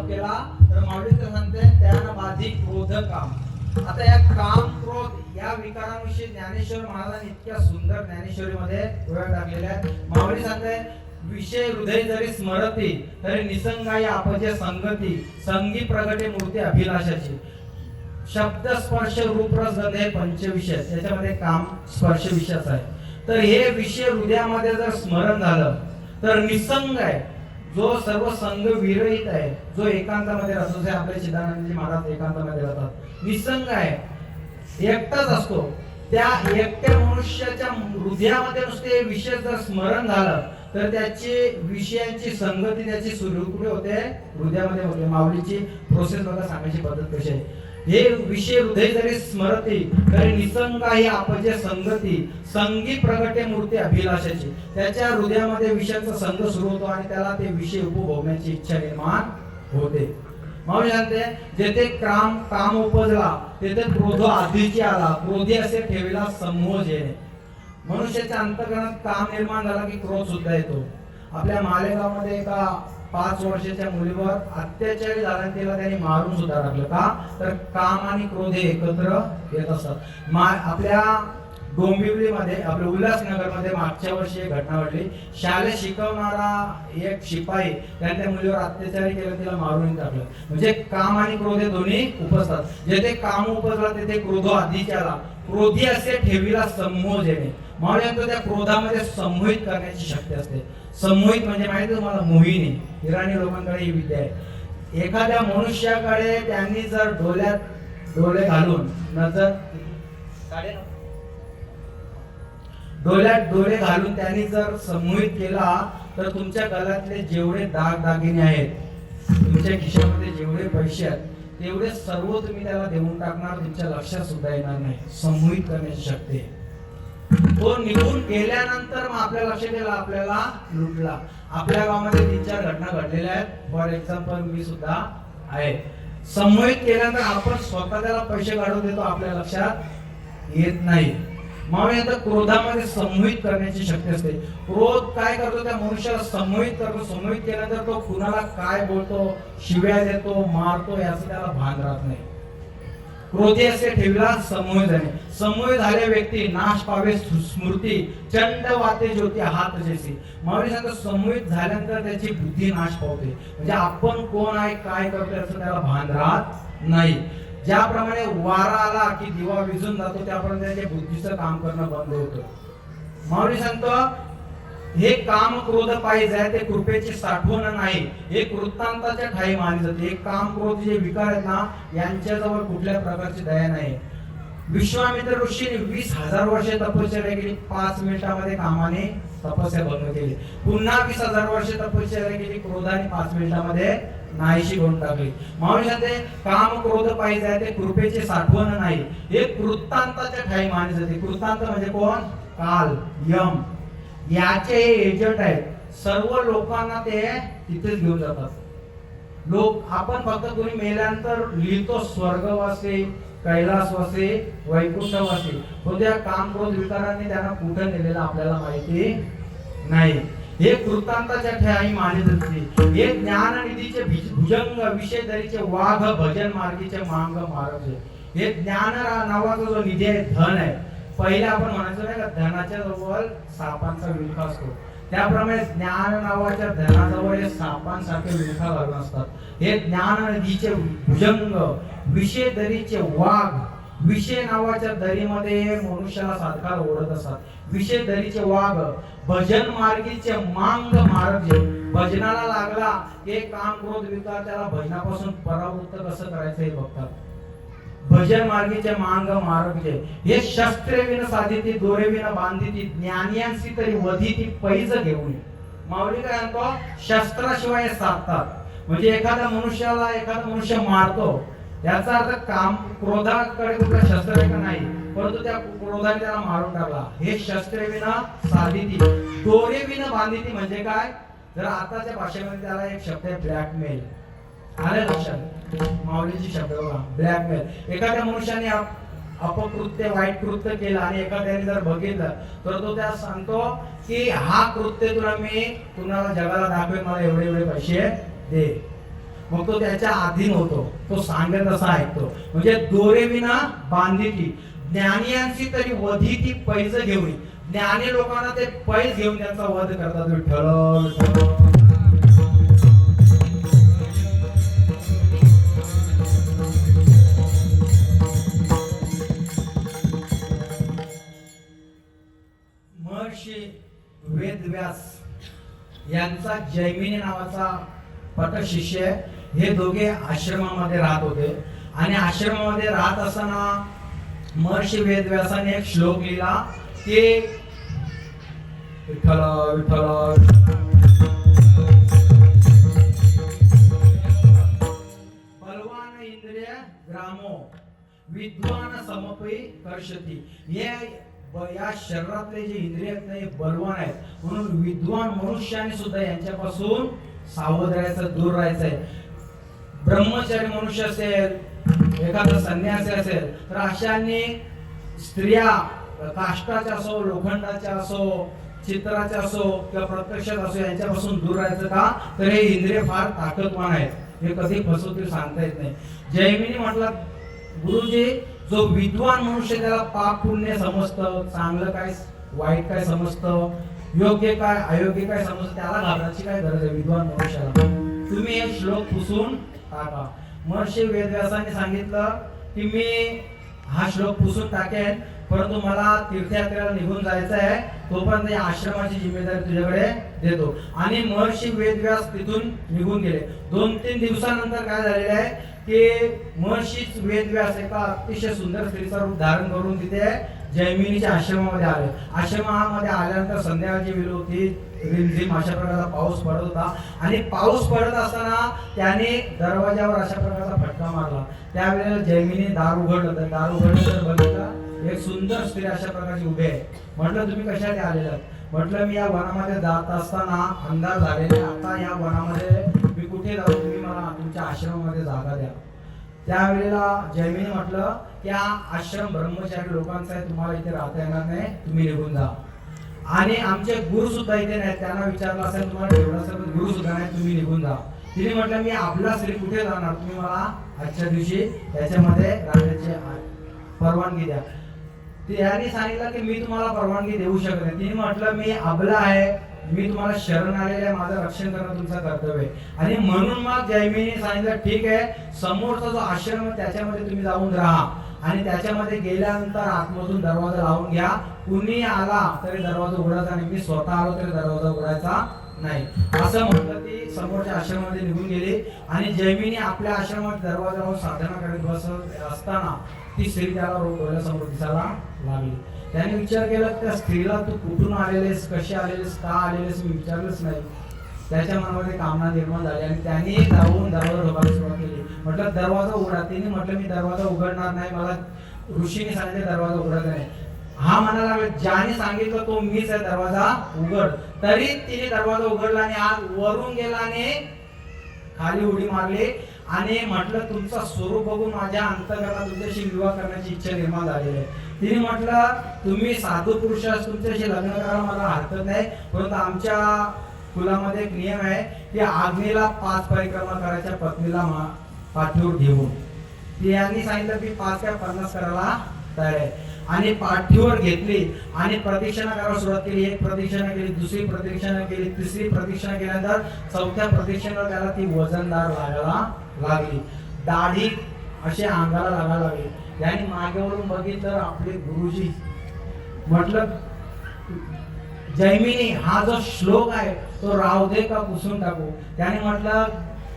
जप केला तर माऊली तर सांगते त्यानं बाधी क्रोध काम. आता या काम क्रोध या विकारांविषयी ज्ञानेश्वर महाराजांनी इतक्या सुंदर ज्ञानेश्वरीमध्ये वेळ टाकलेल्या आहेत. माऊली सांगते विषय हृदय जरी स्मरती तरी निसंगाई आपजे संगती संगी प्रगटे मूर्ती अभिलाषाची. शब्द स्पर्श रूप रस गंध हे पंचविषय त्याच्यामध्ये काम स्पर्श विषयच आहे. तर हे विषय हृदयामध्ये जर स्मरण झालं तर निसंग आहे, जो सर्व संघ विरहित आहे, जो एकांतामध्ये राहतो. जसे आपले चिदानंदजी महाराज एकांतामध्ये राहतात, निसंग आहे, एकटाच असतो. त्या एकट्या मनुष्याच्या हृदयामध्ये नुसते विषय जर स्मरण झालं तर त्याची विषयांची संगती त्याची सुरू कुठे होते, हृदयामध्ये होते. माऊलीची प्रोसेस बघा, सांगायची पद्धत कशी आहे. हे विषय हृदय जरी स्मरती तरी निसंगाई आपजे संगती संगी प्रगटे मूर्ती अभिलाषाची. त्याच्या हृदयामध्ये विषयाचा संग सुरू होतो आणि त्याला ते विषय उपभोगण्याची इच्छा निर्माण होते. माऊली सांगते जेथे काम उपजला तेथे क्रोध आधीची आला, क्रोधी असे ठेवला समूह जेणे. मनुष्याच्या अंतःकरणात काम निर्माण झाला की क्रोध सुद्धा येतो. आपल्या मालेगावमध्ये एका 5 वर्षाच्या मुलीवर अत्याचार झाला, तिला त्यांनी मारून सुद्धा टाकलं. का तर काम आणि क्रोध हे एकत्र येत असतात. आपल्या डोंबिवलीमध्ये आपल्या उल्हासनगरमध्ये मागच्या वर्षी एक घटना घडली. शाळेत शिकवणारा एक शिपाई त्या मुलीवर अत्याचार केला, तिला मारून टाकलं. म्हणजे काम आणि क्रोध हे दोन्ही उपजतात. जेथे काम उपजला तेथे क्रोध आधीच आला, क्रोधी असे ठेवीला समूह जेणे. म्हणून त्या क्रोधामध्ये समूहित करण्याची शक्ती असते. समूहित म्हणजे माहिती तुम्हाला, मोहिनी इराणी लोकांकडे ही विद्या आहे. एखाद्या मनुष्याकडे त्यांनी जर डोळे घालून डोळ्यात डोळे घालून त्यांनी जर समूहित केला तर तुमच्या गळ्यातले जेवढे दागिने आहेत, तुमच्या खिशामध्ये जेवढे पैसे आहेत तेवढे सर्व तुम्ही त्याला देऊन टाकणार, तुमच्या लक्षात सुद्धा येणार नाही. समूहित करण्याची शक्ती आहे. तो निघून गेल्यानंतर मग आपल्या लक्षात येईल आपल्याला लुटला. आपल्या गावामध्ये 3-4 घटना घडलेल्या आहेत. फॉर एक्झाम्पल मी सुद्धा आहे. समूहित केल्यानंतर आपण स्वतः त्याला पैसे काढून देतो, आपल्या लक्षात येत नाही. म्हणून आता क्रोधामध्ये समूहित करण्याची शक्ती असते. क्रोध काय करतो, त्या मनुष्याला समूहित करतो. समूहित केल्यानंतर तो कुणाला काय बोलतो, शिव्या देतो, मारतो, याचं त्याला भान राहत नाही. क्रोधी असे ठेवला समूह झाले. समूह झाले व्यक्ती नाश पावे स्मृती चंड वाते ज्योती हात जैसी. माऊली सांगतात समूहित झाल्यानंतर त्याची बुद्धी नाश पावते. म्हणजे आपण कोण आहे, काय करतोय याचं त्याला भान राहत नाही. ज्याप्रमाणे वारा आला की दिवा विझून जातो त्याप्रमाणे त्याच्या बुद्धीचं काम करणं बंद होतं. माऊली सांगतो हे काम क्रोध पाहिजे ते कृपेची साठवण नाही, हे कृतांताच्या ठाई मानले जाते. हे काम क्रोध जे विकार आहेत ना, यांच्याजवळ कुठल्या प्रकारची दया नाही. विश्वामित्र ऋषीने 20,000 वर्षे तपश्चर्या केली, 5 मिनिटांमध्ये कामाने तपस्या भंग केली. पुन्हा 20,000 वर्षे तपश्चर्या केली, क्रोधाने 5 मिनिटांमध्ये नाहीशी करून टाकली. माऊली सांगते काम क्रोध पाहिजे ते कृपेची साठवण नाही, हे कृतांताच्या ठाई मानले जाते. कृतांत म्हणजे कोण, काल, यम याचे एजंट आहेत. सर्व लोकांना ते तिथेच घेऊन जातात. लोक आपण फक्त कोणी मेल्यानंतर लिहितो स्वर्गवासी, कैलासवासी, वैकुंठवासी, पण त्या काम क्रोध विकारांनी त्यांना कुठे नेलेलं आपल्याला माहिती नाही. हे कृतांताच्या ठाई मानले जाते. हे ज्ञान निधीचे भुजंग विषय धरीचे वाघ भजन मार्गीचे मांग मार्ग. हे ज्ञान नावाचा जो निधी आहे, धन आहे. पहिले आपण म्हणायचो नाही का, धनाच्या जवळ सापांचा विळखा असतो, त्याप्रमाणे ज्ञान नावाच्या धनाजवळ हे सापांसारखे विळखा घालून असतात. हे ज्ञान नदीचे भुजंग विषय दरीचे वाघ. विषय नावाच्या दरीमध्ये मनुष्याला सातकार ओढत असतात. विषय दरीचे वाघ भजन मार्गीचे मांग मार्ग. भजनाला लागला हे काम क्रोध विकार त्याला भजनापासून परावृत्त कसं करायचं हे बघतात. भजन मार्गीचे मांग मार्ग हे शस्त्रे विन साधिती दोरे विन बांधिती ज्ञानियांसी तरी वधिती पैज घेऊन. माऊली काय म्हणतो, शस्त्राशिवाय साधतात. म्हणजे एखादा मनुष्य मारतो याचा अर्थ काम क्रोधाकडे कुठलं शस्त्र आहे का नाही, परंतु त्या क्रोधाने त्याला मारून टाकला. हे शस्त्रे विन साधिती दोरे विन बांधिती म्हणजे काय, जर आताच्या भाषेमध्ये त्याला एक शब्द आहे ब्लॅकमेल. आले लक्षात, माऊलीची शब्द बघा, ब्लॅकमेल. एखाद्या मनुष्याने अपकृत्य वाईट कृत्य केलं आणि एखाद्याने जर बघितलं तर तो त्याला सांगतो की हा कृत्य तुला मी तुम्हाला जगाला दाखवेन, मला एवढे पैसे दे. मग तो त्याच्या अधीन होतो, तो सांगेल तसा ऐकतो. म्हणजे दोरेविना बांधिती, ज्ञानियांची तरी वधी ती पैज घेऊन. ज्ञानी लोकांना ते पैज घेऊन त्यांचा वध करतात. विठ्ठल महर्षी वेदव्यास यांचा जैमिनी नावाचा पटशिष्य, हे दोघे आश्रमामध्ये राहत होते. आणि आश्रमामध्ये राहत असताना महर्षी वेदव्यासाने एक श्लोक लिहिला की विठ्ठल विठ्ठल बलवान इंद्रिय ग्रामो विद्वान समपई कर्षती. या शरीरातले जे इंद्रिय आहेत हे बलवान आहेत, म्हणून विद्वान मनुष्याने सुद्धा यांच्यापासून सावध राहायचं, दूर राहायचंय. ब्रह्मचारी मनुष्य असेल, एखादा संन्यासी असेल, तर अशांनी स्त्रिया काष्टाच्या असो, लोखंडाच्या असो, चित्राच्या असो किंवा प्रत्यक्षात असो यांच्यापासून दूर राहायचं. का तर हे इंद्रिय फार ताकदवान आहेत, हे कधी फसवतील सांगता येत नाही. जैमिनी म्हटलं, गुरुजी जो विद्वान मनुष्य त्याला पाप पुण्य समजतं, चांगलं काय वाईट काय समजतं, योग्य काय अयोग्य काय समजतं, त्याला घाबरायची काय गरज आहे विद्वान मनुष्याला. तुम्ही हे श्लोक पुसून टाका. महर्षी वेदव्यासाने सांगितलं की मी हा श्लोक पुसून टाकेन, परंतु मला तीर्थयात्रेला निघून जायचं आहे, तोपर्यंत या आश्रमाची जिम्मेदारी तुझ्याकडे देतो. आणि महर्षी वेदव्यास तिथून निघून गेले. 2-3 दिवसानंतर काय झालेलं आहे की महर्षी वेदव्यास एका अतिशय सुंदर स्त्रीचा रूप धारण करून तिथे जैमिनीच्या आश्रमामध्ये आले. आश्रमामध्ये आल्यानंतर संध्याकाळची वेळ होती, रिमझिम अशा प्रकारचा पाऊस पडत होता. आणि पाऊस पडत असताना त्याने दरवाजावर अशा प्रकारचा फटका मारला. त्यावेळेला जैमिनी दार उघडलं, तर दार उघडलं तर बघितलं एक सुंदर स्त्री अशा प्रकारची उभी आहे. म्हटलं तुम्ही कशासाठी आलेला? म्हटलं मी या वनामध्ये जात असताना अंधार झालेले, आता या वनामध्ये मी कुठे जाऊ, तुम्ही मला तुमच्या आश्रमामध्ये जागा द्या. त्यावेळेला जैमिनी म्हटलं की हा आश्रम ब्रह्मचारी लोकांचा आहे, तुम्हाला इथे राहता येणार नाही, तुम्ही निघून जा. आणि आमचे गुरु सुद्धा इथे नाहीत, त्यांना विचारलं असेल तुम्हाला ठेवण्यासाठी गुरु सुद्धा नाही, तुम्ही निघून जा. तिने म्हटलं मी आपला स्त्री कुठे जाणार, तुम्ही मला आजच्या दिवशी याच्यामध्ये राहण्याची परवानगी द्या. त्यांनी सांगितलं की मी तुम्हाला परवानगी देऊ शकत नाही. तिने म्हटलं मी अबला आहे, मी तुम्हाला शरण आलेले आहे, माझं रक्षण करणं तुमचं कर्तव्य आहे. आणि म्हणून मग जैमिनी सांगितलं ठीक आहे, समोरचा जो आश्रम आहे त्याच्यामध्ये तुम्ही जाऊन राहा, आणि त्याच्यामध्ये गेल्यानंतर आतमधून दरवाजा लावून घ्या, कुणी आला तरी दरवाजा उघडायचा नाही, मी स्वतः आलो तरी दरवाजा उघडायचा नाही, असं म्हटलं. ती समोरच्या आश्रमामध्ये निघून गेली. आणि जैमिनी आपल्या आश्रमात दरवाजा लावून साधना करत बसत असताना ती स्त्री त्याला डोळ्यासमोर दिसायला लागली. त्याने विचार केला त्या स्त्रीला तू कुठून आलेलेस, कशी आलेलेस, का आलेलेस, मी विचारलंच नाही. त्याच्या मनामध्ये कामना निर्माण झाली आणि त्याने जाऊन दरवाजा ठोकायला सुरुवात केली. म्हटलं दरवाजा उघडा. तिने म्हटलं मी दरवाजा उघडणार नाही, मला ऋषीने सांगितले दरवाजा उघडायचा नाही. हा म्हणायला लागला ज्याने सांगितलं तो मीच आहे, दरवाजा उघड. तरी तिने दरवाजा उघडला आणि आत वरून गेला आणि खाली उडी मारली आणि म्हटलं तुमचा स्वरूप बघून माझ्या अंतःकरणात तुमच्याशी विवाह करण्याची इच्छा निर्माण झालेली आहे. तिने म्हटलं तुम्ही साधू पुरुष आहात, तुमच्याशी लग्न करायला मला हरकत नाही, परंतु आमच्या कुलामध्ये एक नियम आहे की आग्नेला 5 परिक्रमा करायच्या पत्नीला पाठीवर घेऊन. यांनी सांगितलं की 5 काय 50 करायला तयार आहे. आणि पाठीवर घेतली आणि प्रदक्षिणा करायला सुरुवात केली. एक प्रदक्षिणा केली, दुसरी प्रदक्षिणा केली, तिसरी प्रदक्षिणा केल्यानंतर 4थ्या प्रदक्षिणेला त्याला ती वजनदार लागायला लागली. दाढी अशी अंगाला लागायला लागली. त्याने मागे वळून बघितलं आपले गुरुजी. म्हटलं जैमिनी हा जो श्लोक आहे तो राहू दे का पुसून टाकू? त्याने म्हटलं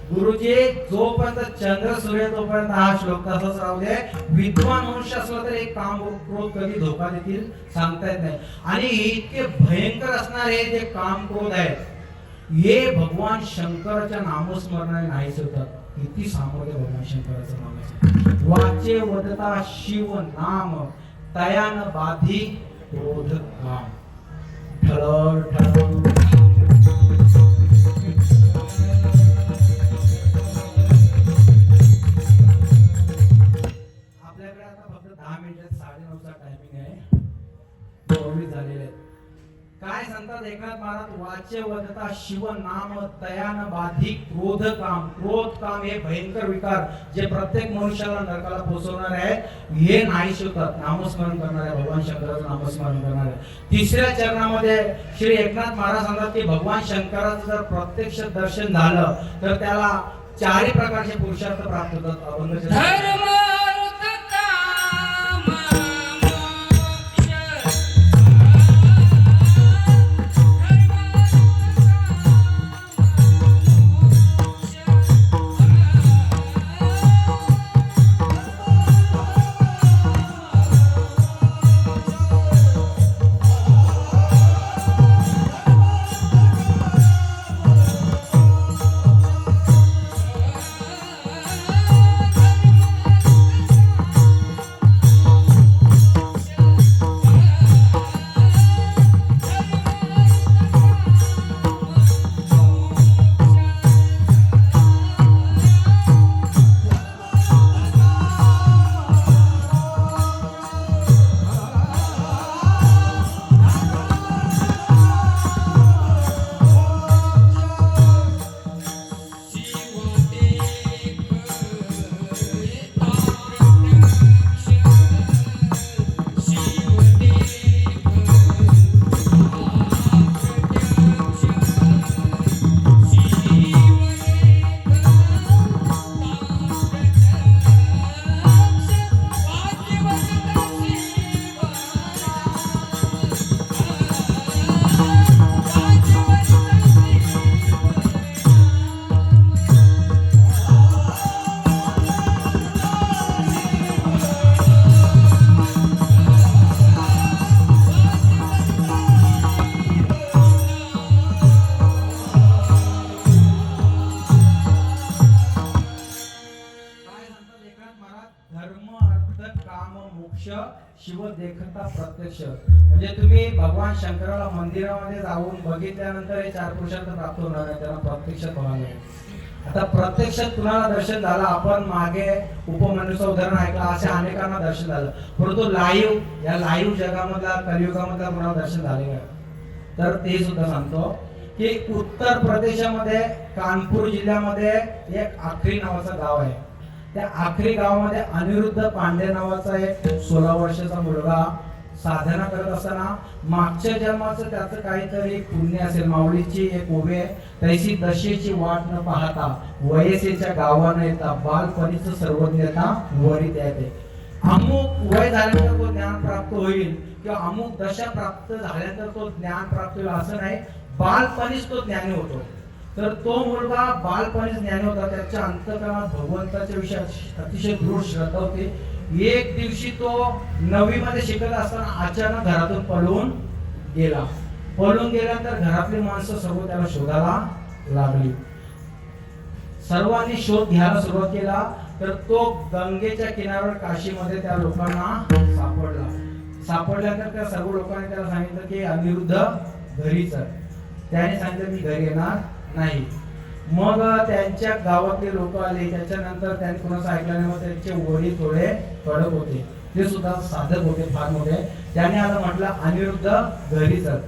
गुरुजी जोपर्यंत चंद्र सूर्य तोपर्यंत हा श्लोक तसाच राहू दे. विद्वान मनुष्य असला तर एक काम क्रोध कधी धोका देतील सांगता येत नाही. आणि इतके भयंकर असणार हे जे काम क्रोध आहेत हे भगवान शंकराच्या नामस्मरणाने नाहीच होतात. किती सामर्थ्य भगवान शंकराचं नाम. वाचे वदता शिव नाम तयान बाधी क्रोध काम. ठळ ठळ काय सांगतात एकनाथ महाराज, वाच्य वदता शिव नाम तयान बाधी क्रोध काम हे भयंकर विकार जे प्रत्येक मनुष्याला नरकाला पोहोचवणार आहे, हे नाही होतात नामस्मरण करणारे, भगवान शंकराचं नामस्मरण करणारे. तिसऱ्या चरणामध्ये श्री एकनाथ महाराज सांगतात की भगवान शंकराचं जर प्रत्यक्ष दर्शन झालं तर त्याला चारही प्रकारचे पुरुषार्थ प्राप्त होतात. अभंग शिव देखता प्रत्यक्ष. म्हणजे तुम्ही भगवान शंकराला मंदिरामध्ये जाऊन बघितल्यानंतर हे चार पुरुषार्थ प्राप्त होणार आहे, त्यांना प्रत्यक्षात बघायला. आता प्रत्यक्षात कुणाला दर्शन झालं, आपण मागे उपमन्यूचं उदाहरण ऐकलं, अशा अनेकांना दर्शन झालं, परंतु या लाईव्ह जगामधला कलियुगामधला कुणाला दर्शन झाले का? तर ते सुद्धा सांगतो की उत्तर प्रदेशामध्ये कानपूर जिल्ह्यामध्ये एक आखरी नावाचं गाव आहे. त्या आखरी गावामध्ये अनिरुद्ध पांडे नावाचा एक 16 वर्षाचा मुलगा साधना करत असताना मागच्या जन्माचं त्याचं काहीतरी पुण्य असेल, माऊलीची एक ओवी आहे, तैसी दशेची वाट न पाहता वयसेच्या गावानं येता बालपणीचं सर्वज्ञता वरीत येते. अमुक वय झाल्यानंतर तो ज्ञान प्राप्त होईल किंवा अमुक दशा प्राप्त झाल्यानंतर तो ज्ञान प्राप्त होईल असं नाही, बालपणीच तो ज्ञानी होतो. तर तो मुलगा बालपणीच ज्ञानी होता, त्याच्या अंतःकरणात भगवंताच्या विषयात अतिशय दृढ श्रद्धा होती. एक दिवशी तो 9वी मध्ये शिकत असताना अचानक घरातून पळून गेल्यानंतर घरातली माणसं सर्व त्याला शोधायला लागली. सर्वांनी शोध घ्यायला सुरुवात केला तर तो गंगेच्या किनाऱ्यावर काशीमध्ये त्या लोकांना सापडल्यानंतर त्या सर्व लोकांनी त्याला सांगितलं की अनिरुद्ध घरीच आहे. त्याने सांगितलं मी घरी येणार नाही. मग त्यांच्या गावातले लोक आले, त्याच्यानंतर त्यांनी कुणाचं ऐकलं नाही. मग त्यांचे वडील थोडे कडक होते, ते सुद्धा साधक होते, फार मोठे. त्याने आता म्हटलं अनिरुद्ध घरी चल.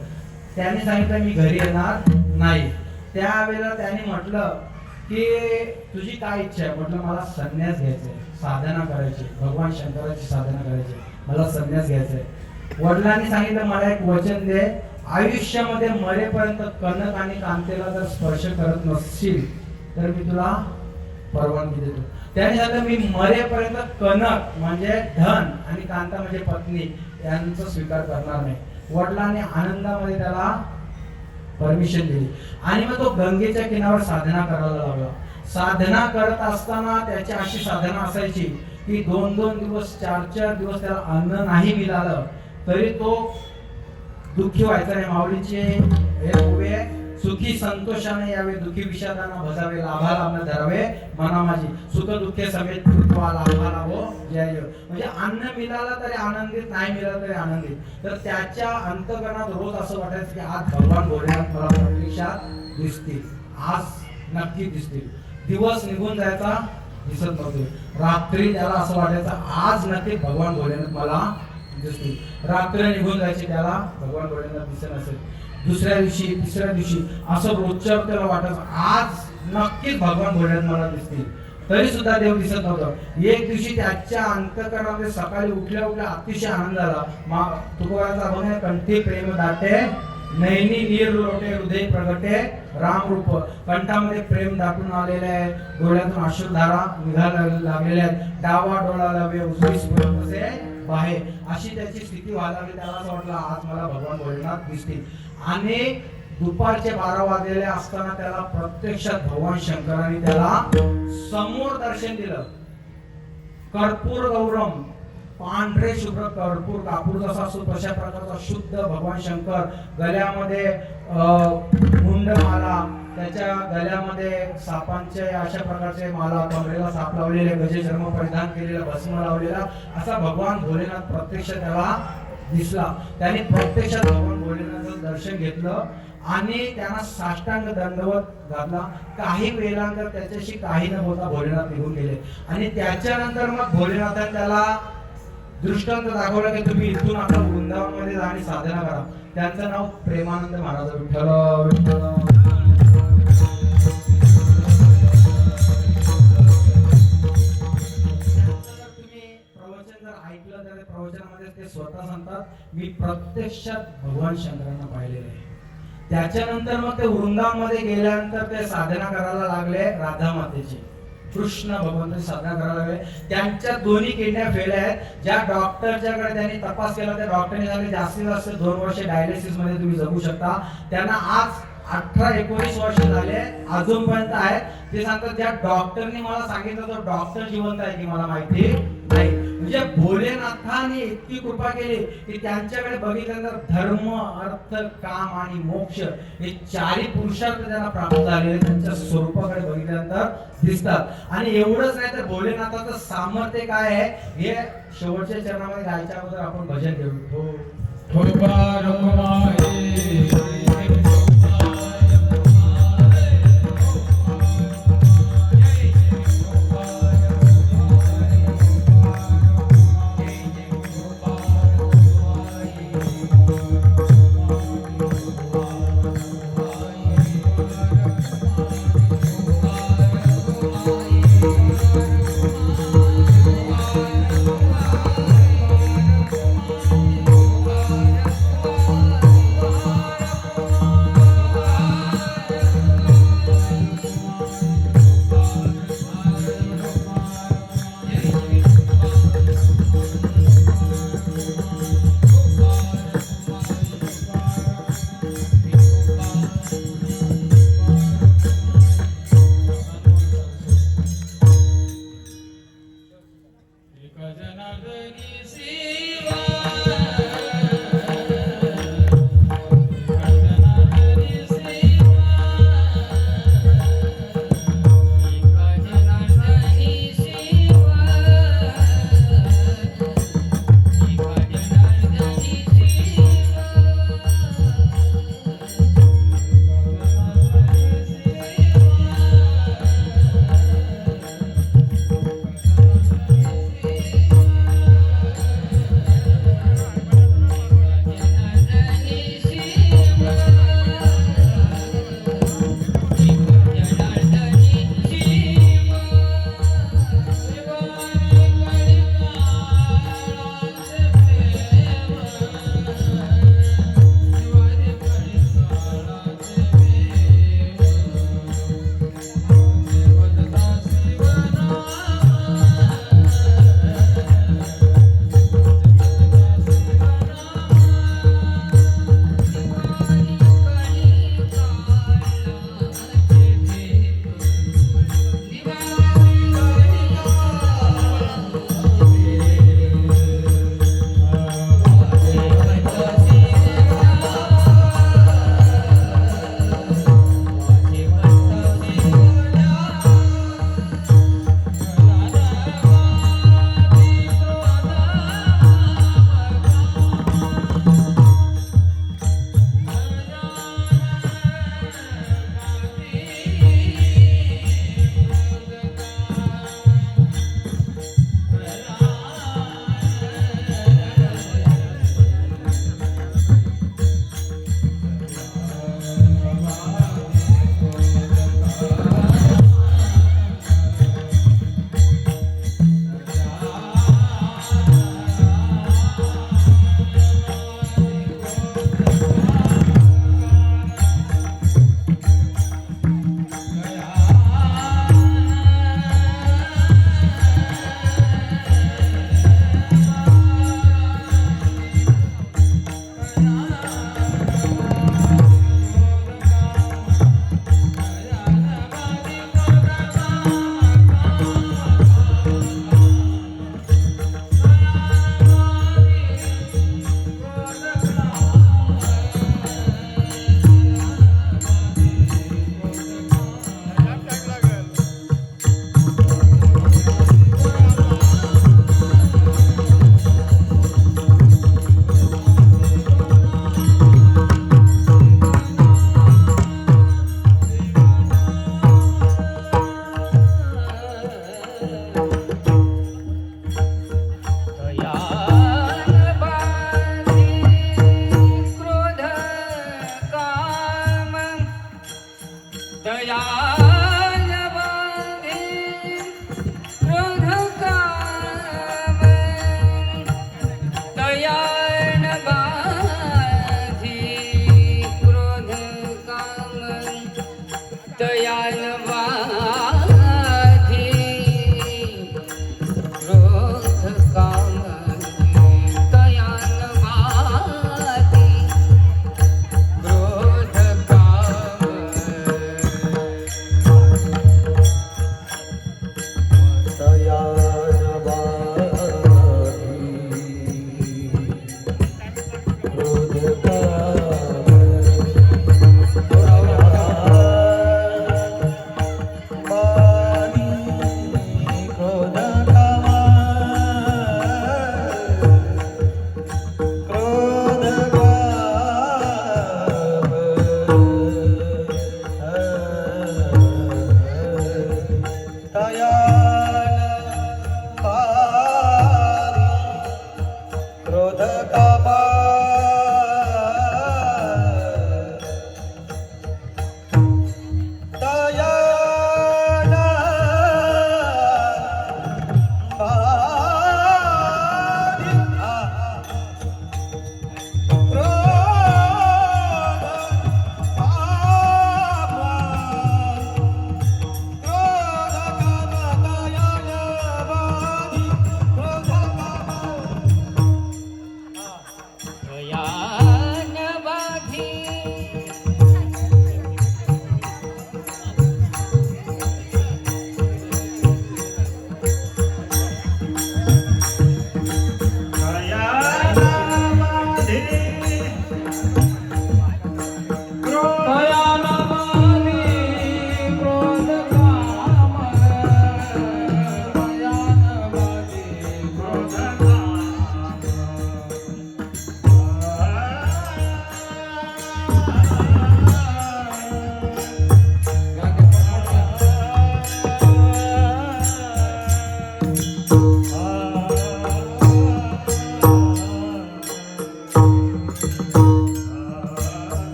त्याने सांगितलं मी घरी येणार नाही. त्यावेळेला त्याने म्हटलं की तुझी काय इच्छा आहे? म्हटलं मला संन्यास घ्यायचा आहे, साधना करायची, भगवान शंकराची साधना करायची, मला संन्यास घ्यायचा आहे. वडिलांनी सांगितलं मला एक वचन दे, आयुष्यामध्ये मरेपर्यंत कनक आणि कांतेला जर स्पर्श करत नसशील तर मी तुला परवानगी देतो. त्याने सांगितलं मी मरेपर्यंत कनक म्हणजे धन आणि कांता म्हणजे पत्नी यांचा स्वीकार करणार नाही. वडिलांनी आनंदामध्ये त्याला परमिशन दिली आणि मग तो गंगेच्या किनाऱ्यावर साधना करायला लागला. साधना करत असताना त्याची अशी साधना असायची की 2-2 दिवस 4-4 दिवस त्याला अन्न नाही मिळालं तरी तो दुःखी व्हायचा नाही. माऊलीचे हे उभे सुखी संतोषाने यावे, दुःखी विषादाना भजावे, लाभा लाभ धरावे मना माझी, सुख दुःखे समेत कृत्वा लाभा लाभो जय. म्हणजे अन्न मिळालं तरी आनंदित, नाही मिळालं तरी आनंदित. तर त्याच्या अंतःकरणात रोज असं वाटायचं की आज भगवान भोलेनाथ मला प्रत्यक्षात दिसतील, आज नक्की दिसतील. दिवस निघून जायचा, दिसत नव्हते. रात्री त्याला असं वाटायचं आज नक्की भगवान भोलेनाथ मला दिसतील. रात्र निघून जायची त्याला भगवान भोलेनाथ दिसत नसेल. दुसऱ्या दिवशी तिसऱ्या दिवशी असं रोजच्यावर त्याला वाटत आज नक्कीच भगवान भोलेनाथ मला दिसतील, तरी सुद्धा देव दिसत नव्हतं. एक दिवशी त्याच्या अंतःकरणामध्ये सकाळी उठल्या उठल्या अतिशय आनंद झाला. तुकोबाराचा अभंग आहे, कंठी प्रेम दाटे नैनी नीर लोटे हृदय प्रगटे राम रूप. कंठामध्ये प्रेम दाटून आलेले आहे, डोळ्यातून अश्रुधारा निघायला लागलेल्या आहेत. डावा डोळा लावे उजवी सुरत असे बाहे, अशी त्याची स्थिती व्हायला लागली. त्याला असं वाटलं आज मला भगवान भोलेनाथ दिसतील. आणि दुपारचे 12 वाजलेले असताना त्याला प्रत्यक्षात भगवान शंकरांनी त्याला समोर दर्शन दिलं. कर्पूर गौरम, पांढरे शुभ्र कर्पूर कापूर जसा असतो तशा प्रकारचा शुद्ध भगवान शंकर. गल्यामध्ये मुंडमाला, त्याच्या गल्यामध्ये सापांचे अशा प्रकारचे माला, कमरेला साप लावलेले, गजचर्म परिधान केलेला, भस्म लावलेला असा भगवान भोलेनाथ प्रत्यक्ष त्याला दिसला. त्याने प्रत्यक्षात भगवान भोलेनाथाचं दर्शन घेतलं आणि त्यांना साष्टांग दंडवत घातला. काही वेळानंतर त्याच्याशी काही न बोलता भोलेनाथ निघून गेले. आणि त्याच्यानंतर मग भोलेनाथाने त्याला दृष्टांत दाखवला की तुम्ही इथून आता वृंदावनमध्ये जा आणि साधना करा. त्यांचं नाव प्रेमानंद महाराज. विठ्ठल विठ्ठल. ऐकलं तर प्रवचनामध्ये ते स्वतः सांगतात मी प्रत्यक्षात भगवान शंकरांना पाहिलेले आहे. त्याच्यानंतर मग ते वृंदावनमध्ये गेल्यानंतर ते साधना करायला लागले राधा मातेची. कृष्ण भगवंताची साधना करायला लागले. त्यांच्या दोन्ही किडन्या फेल आहेत. ज्या डॉक्टरच्याकडे त्यांनी तपास केला त्या डॉक्टरने सांगितले जास्तीत जास्त 2 वर्ष डायलिसिस मध्ये तुम्ही जगू शकता. त्यांना आज 18-19 वर्ष झाले अजूनपर्यंत आहेत. ते सांगतात ज्या डॉक्टरनी मला सांगितलं तो डॉक्टर जिवंत आहे की मला माहिती नाही. म्हणजे भोलेनाथाने इतकी कृपा केली की त्यांच्याकडे बघितल्यानंतर धर्म अर्थ काम आणि मोक्ष हे 4ही पुरुषार्थ त्यांना प्राप्त झालेले त्यांच्या स्वरूपाकडे बघितल्यानंतर दिसतात. आणि एवढंच नाही तर भोलेनाथाचं सामर्थ्य काय आहे हे शेवटच्या चरणामध्ये जायच्या अगोदर आपण भजन घेऊ.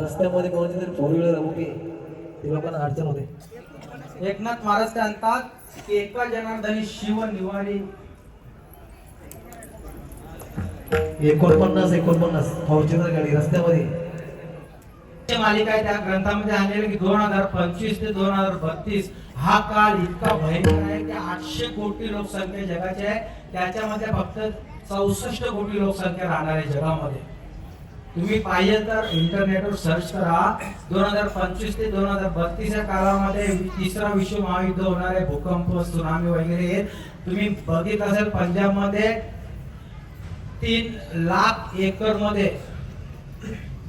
रस्त्यामध्ये कोणाची तरी फोर व्हीलर उभी ते लोकांना अडचण होते. एकनाथ महाराज ते म्हणतात की एका जनार्दनी शिव निवारी 49 फॉर्च्युनर गाडी रस्त्यामध्ये मालिका आहे. त्या ग्रंथामध्ये आलेले की 2025 ते 2032 हा काळ इतका भयंकर आहे की 800 कोटी लोकसंख्या जगाची आहे. त्याच्यामध्ये फक्त 64 कोटी लोकसंख्या राहणार आहे जगामध्ये. तुम्ही पाहिजे तर इंटरनेटवर सर्च करा. 2025 ते 2032 या काळामध्ये तिसरा विश्व महायुद्ध होणार आहे. भूकंप, सुनामी वगैरे तुम्ही बघितलं असेल. पंजाबमध्ये 3 लाख एकर मध्ये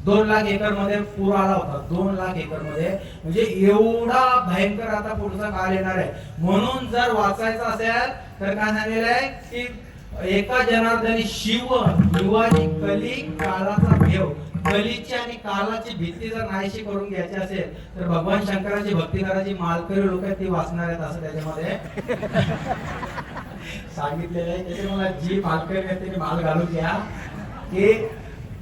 2 लाख एकर मध्ये पूर आला होता. 2 लाख एकर मध्ये म्हणजे एवढा भयंकर आता पुढचा काळ येणार आहे. म्हणून जर वाचायचं असेल तर काय झालेलं आहे की एका जनार्दनी शिव युवानी कली काळाचा भेव, कलीची आणि कालाची भीती जर नाहीशी करून घ्यायची असेल तर भगवान शंकराची भक्ती करायची. मालकरी लोक ती वाचणार आहेत असं त्याच्यामध्ये सांगितलेलं आहे त्याचे मला जी मालकरी आहे त्याने माल घालून घ्या की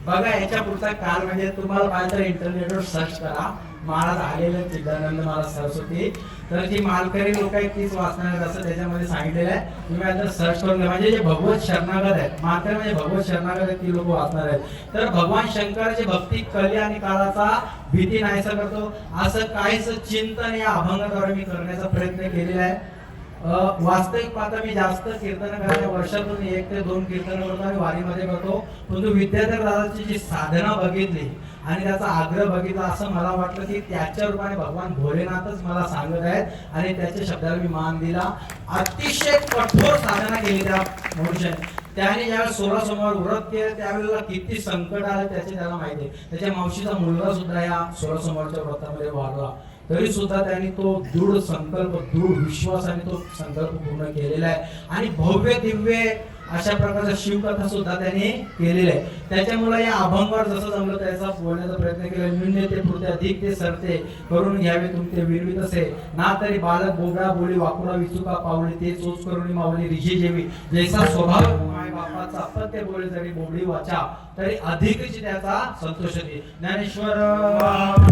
बघा याच्या पुढचा काल म्हणजे तुम्हाला पाहिजे इंटरनेटवर सर्च करा महाराज आलेले चिदानंद महाराज सरस्वती तर जी मालकरी लोक आहेत तीच वाचणार आहेत असं त्याच्यामध्ये सांगितलेलं आहे तुम्ही आता सर्च करून घ्या म्हणजे जे भगवत शरणागत आहेत मालकरी म्हणजे भगवत शरणागत आहेत ती लोक वाचणार आहेत तर भगवान शंकराची भक्ती कली आणि काळाचा भीती नाहीसा करतो असं काहीच चिंतन या अभंगाद्वारे मी करण्याचा प्रयत्न केलेला आहे वास्तविक पाहता मी जास्त कीर्तन करायला वर्षातून 1 ते 2 कीर्तन करतो आणि वारीमध्ये करतो परंतु विद्याधर दादाची जी साधना बघितली आणि त्याचा आग्रह बघितला असं मला वाटलं की त्याच्या रूपाने भगवान भोलेनाथच मला सांगत आहेत आणि त्याच्या शब्दाला मी मान दिला अतिशय कठोर साधना केली त्या मनुष्याने त्याने ज्यावेळेस 16 सोमवार व्रत केलं त्यावेळेला किती संकट आले त्याचे त्याला माहिती आहे त्याच्या मावशीचा मुलगा सुद्धा या 16 सोमवारच्या व्रतामध्ये वारला तरी सुद्धा त्यांनी तो दृढ संकल्प दृढ विश्वासाने तो संकल्प पूर्ण केलेला आहे आणि भव्य दिव्य अशा प्रकारचा शिवकथा सुद्धा त्यांनी केलेला आहे त्याच्यामुळे या अभंगावर जसं जमलं त्याचा बोलण्याचा प्रयत्न केला न्यून्य ते पुरते अधिक ते सरते करून घ्यावे तुमचे विरवित असे ना तरी बालक बोबडा बोली वाकुडा विचुका पावली ते चोच करून मावली रिशी जेवी जैसा स्वभाव माय बापाचा अपत्य बोले जरी बोबडी वाचा तरी अधिकची त्याचा संतोष होते ज्ञानेश्वर